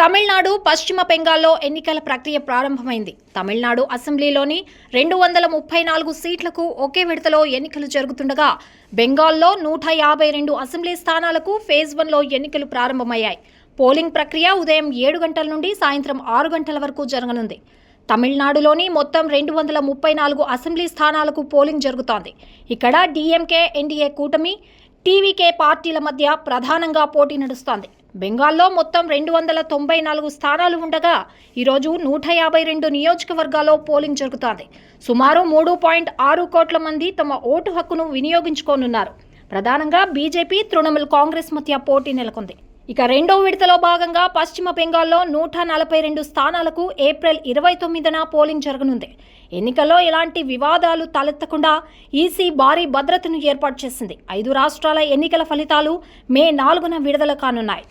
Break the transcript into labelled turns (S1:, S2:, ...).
S1: తమిళనాడు, పశ్చిమ బెంగాల్లో ఎన్నికల ప్రక్రియ ప్రారంభమైంది. తమిళనాడు అసెంబ్లీలోని 234 సీట్లకు ఒకే విడతలో ఎన్నికలు జరుగుతుండగా, బెంగాల్లో 152 అసెంబ్లీ స్థానాలకు ఫేజ్ 1లో ఎన్నికలు ప్రారంభమయ్యాయి. పోలింగ్ ప్రక్రియ ఉదయం 7 గంటల నుండి సాయంత్రం 6 గంటల వరకు జరగనుంది. తమిళనాడులోని మొత్తం 234 అసెంబ్లీ స్థానాలకు పోలింగ్ జరుగుతోంది. ఇక్కడ డీఎంకే, ఎన్డీఏ కూటమి, టీవీకే పార్టీల మధ్య ప్రధానంగా పోటీ నడుస్తోంది. బెంగాల్లో మొత్తం 294 స్థానాలు ఉండగా ఈరోజు 152 నియోజకవర్గాల్లో పోలింగ్ జరుగుతోంది. సుమారు 3.6 కోట్ల మంది తమ ఓటు హక్కును వినియోగించుకోనున్నారు. ప్రధానంగా బీజేపీ, తృణమూల్ కాంగ్రెస్ మధ్య పోటీ నెలకొంది. ఇక రెండో విడతలో భాగంగా పశ్చిమ బెంగాల్లో 142 స్థానాలకు ఏప్రిల్ 29న పోలింగ్ జరగనుంది. ఎన్నికల్లో ఎలాంటి వివాదాలు తలెత్తకుండా ఈసీ భారీ భద్రతను ఏర్పాటు చేసింది. 5 రాష్ట్రాల ఎన్నికల ఫలితాలు మే 4న విడుదల కానున్నాయి.